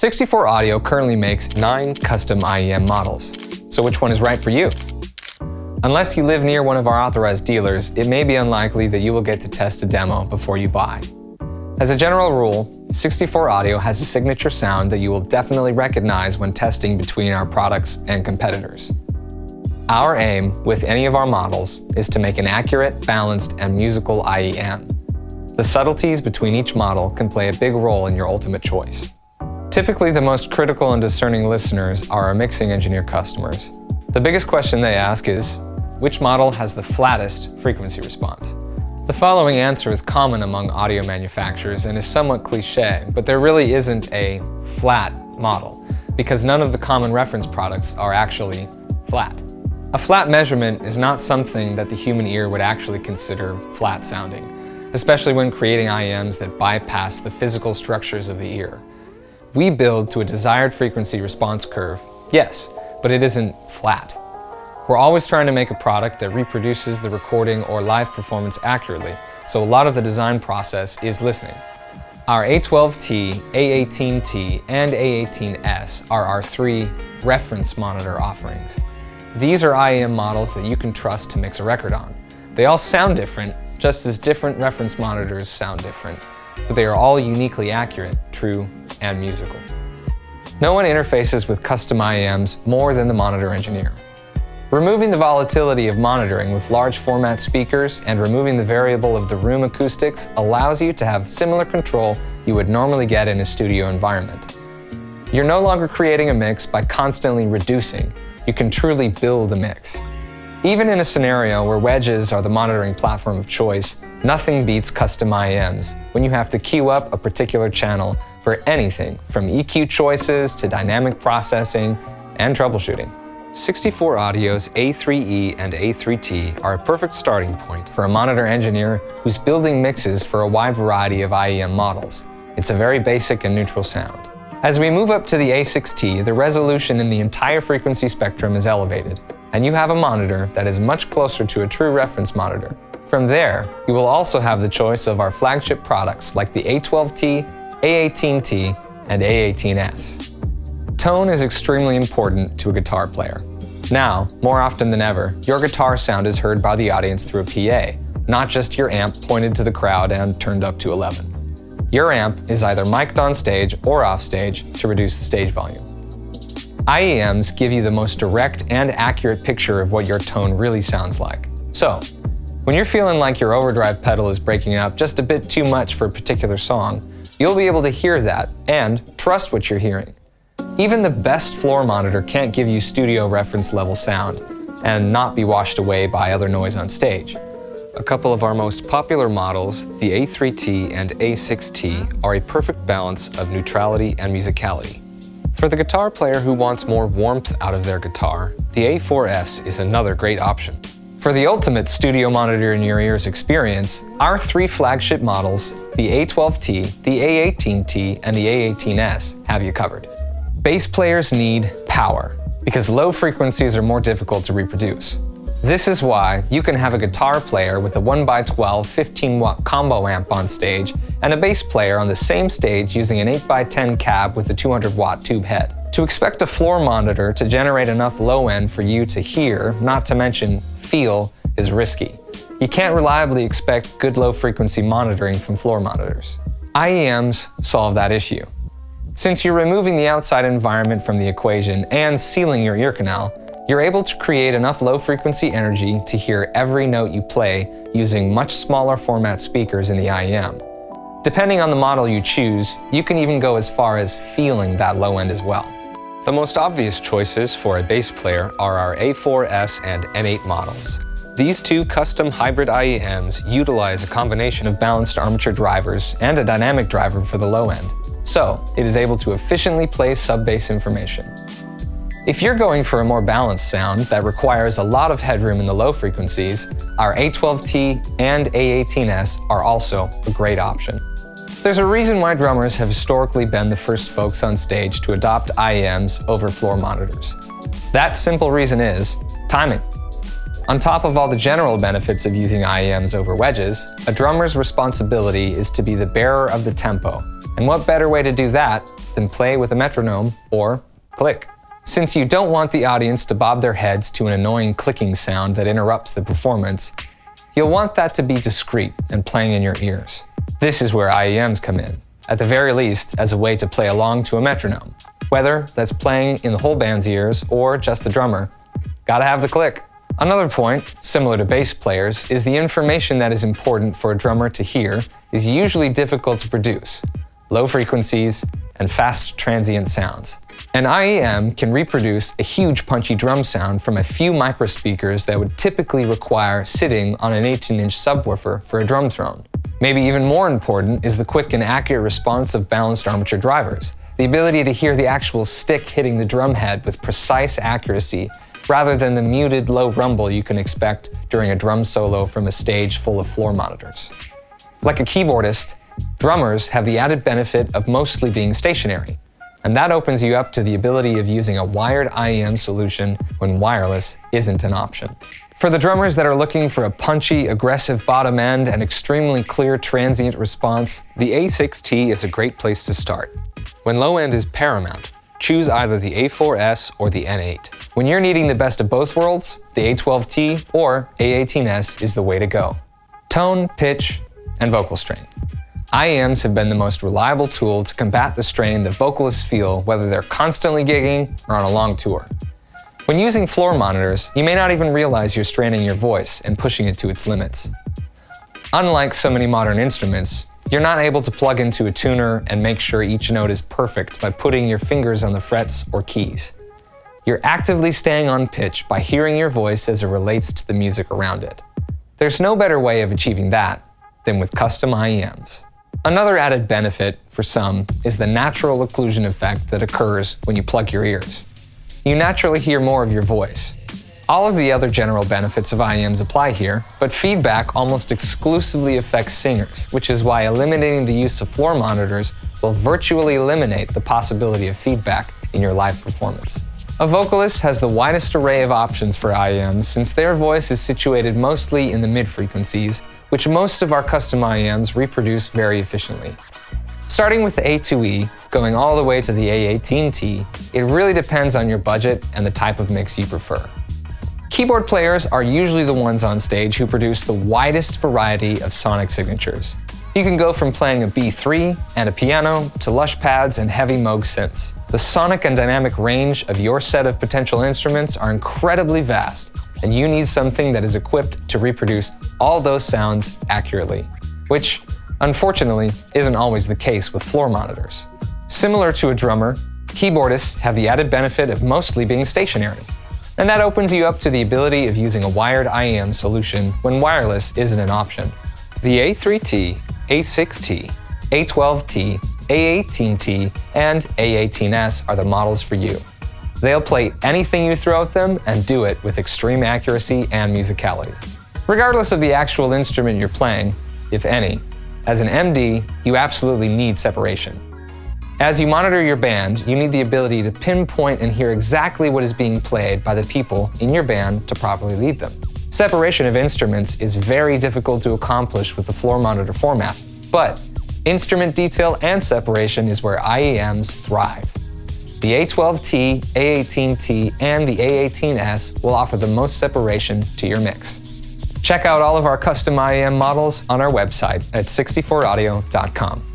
64 Audio currently makes 9 custom IEM models. So which one is right for you? Unless you live near one of our authorized dealers, it may be unlikely that you will get to test a demo before you buy. As a general rule, 64 Audio has a signature sound that you will definitely recognize when testing between our products and competitors. Our aim with any of our models is to make an accurate, balanced, and musical IEM. The subtleties between each model can play a big role in your ultimate choice. Typically, the most critical and discerning listeners are our mixing engineer customers. The biggest question they ask is, which model has the flattest frequency response? The following answer is common among audio manufacturers and is somewhat cliche, but there really isn't a flat model, because none of the common reference products are actually flat. A flat measurement is not something that the human ear would actually consider flat sounding, especially when creating IEMs that bypass the physical structures of the ear. We build to a desired frequency response curve, yes, but it isn't flat. We're always trying to make a product that reproduces the recording or live performance accurately, so a lot of the design process is listening. Our A12T, A18T, and A18S are our 3 reference monitor offerings. These are IEM models that you can trust to mix a record on. They all sound different, just as different reference monitors sound different, but they are all uniquely accurate, true, and musical. No one interfaces with custom IEMs more than the monitor engineer. Removing the volatility of monitoring with large format speakers and removing the variable of the room acoustics allows you to have similar control you would normally get in a studio environment. You're no longer creating a mix by constantly reducing. You can truly build a mix. Even in a scenario where wedges are the monitoring platform of choice, nothing beats custom IEMs when you have to queue up a particular channel for anything from EQ choices to dynamic processing and troubleshooting. 64 Audio's A3E and A3T are a perfect starting point for a monitor engineer who's building mixes for a wide variety of IEM models. It's a very basic and neutral sound. As we move up to the A6T, the resolution in the entire frequency spectrum is elevated, and you have a monitor that is much closer to a true reference monitor. From there, you will also have the choice of our flagship products like the A12T, A18T, and A18S. Tone is extremely important to a guitar player. Now, more often than ever, your guitar sound is heard by the audience through a PA, not just your amp pointed to the crowd and turned up to 11. Your amp is either mic'd on stage or off stage to reduce the stage volume. IEMs give you the most direct and accurate picture of what your tone really sounds like. So, when you're feeling like your overdrive pedal is breaking up just a bit too much for a particular song, you'll be able to hear that and trust what you're hearing. Even the best floor monitor can't give you studio reference level sound and not be washed away by other noise on stage. A couple of our most popular models, the A3T and A6T, are a perfect balance of neutrality and musicality. For the guitar player who wants more warmth out of their guitar, the A4S is another great option. For the ultimate studio monitor in your ears experience, our 3 flagship models, the A12T, the A18T, and the A18S, have you covered. Bass players need power, because low frequencies are more difficult to reproduce. This is why you can have a guitar player with a 1x12 15-watt combo amp on stage and a bass player on the same stage using an 8x10 cab with a 200-watt tube head. To expect a floor monitor to generate enough low end for you to hear, not to mention feel, is risky. You can't reliably expect good low frequency monitoring from floor monitors. IEMs solve that issue. Since you're removing the outside environment from the equation and sealing your ear canal, you're able to create enough low-frequency energy to hear every note you play using much smaller format speakers in the IEM. Depending on the model you choose, you can even go as far as feeling that low end as well. The most obvious choices for a bass player are our A4S and M8 models. These 2 custom hybrid IEMs utilize a combination of balanced armature drivers and a dynamic driver for the low end, so it is able to efficiently play sub-bass information. If you're going for a more balanced sound that requires a lot of headroom in the low frequencies, our A12T and A18S are also a great option. There's a reason why drummers have historically been the first folks on stage to adopt IEMs over floor monitors. That simple reason is timing. On top of all the general benefits of using IEMs over wedges, a drummer's responsibility is to be the bearer of the tempo. And what better way to do that then play with a metronome or click. Since you don't want the audience to bob their heads to an annoying clicking sound that interrupts the performance, you'll want that to be discreet and playing in your ears. This is where IEMs come in, at the very least as a way to play along to a metronome. Whether that's playing in the whole band's ears or just the drummer, gotta have the click. Another point, similar to bass players, is the information that is important for a drummer to hear is usually difficult to produce. Low frequencies and fast transient sounds. An IEM can reproduce a huge punchy drum sound from a few microspeakers that would typically require sitting on an 18-inch subwoofer for a drum throne. Maybe even more important is the quick and accurate response of balanced armature drivers. The ability to hear the actual stick hitting the drum head with precise accuracy rather than the muted low rumble you can expect during a drum solo from a stage full of floor monitors. Like a keyboardist, drummers have the added benefit of mostly being stationary, and that opens you up to the ability of using a wired IEM solution when wireless isn't an option. For the drummers that are looking for a punchy, aggressive bottom end and extremely clear transient response, the A6T is a great place to start. When low end is paramount, choose either the A4S or the N8. When you're needing the best of both worlds, the A12T or A18S is the way to go. Tone, pitch, and vocal strain. IEMs have been the most reliable tool to combat the strain that vocalists feel whether they're constantly gigging or on a long tour. When using floor monitors, you may not even realize you're straining your voice and pushing it to its limits. Unlike so many modern instruments, you're not able to plug into a tuner and make sure each note is perfect by putting your fingers on the frets or keys. You're actively staying on pitch by hearing your voice as it relates to the music around it. There's no better way of achieving that than with custom IEMs. Another added benefit for some is the natural occlusion effect that occurs when you plug your ears. You naturally hear more of your voice. All of the other general benefits of IEMs apply here, but feedback almost exclusively affects singers, which is why eliminating the use of floor monitors will virtually eliminate the possibility of feedback in your live performance. A vocalist has the widest array of options for IEMs since their voice is situated mostly in the mid-frequencies, which most of our custom IEMs reproduce very efficiently. Starting with the A2E, going all the way to the A18T, it really depends on your budget and the type of mix you prefer. Keyboard players are usually the ones on stage who produce the widest variety of sonic signatures. You can go from playing a B3 and a piano to lush pads and heavy Moog synths. The sonic and dynamic range of your set of potential instruments are incredibly vast, and you need something that is equipped to reproduce all those sounds accurately, which, unfortunately, isn't always the case with floor monitors. Similar to a drummer, keyboardists have the added benefit of mostly being stationary, and that opens you up to the ability of using a wired IEM solution when wireless isn't an option. The A3T, A6T, A12T, A18T, and A18S are the models for you. They'll play anything you throw at them and do it with extreme accuracy and musicality. Regardless of the actual instrument you're playing, if any, as an MD, you absolutely need separation. As you monitor your band, you need the ability to pinpoint and hear exactly what is being played by the people in your band to properly lead them. Separation of instruments is very difficult to accomplish with the floor monitor format, but instrument detail and separation is where IEMs thrive. The A12T, A18T, and the A18S will offer the most separation to your mix. Check out all of our custom IEM models on our website at 64audio.com.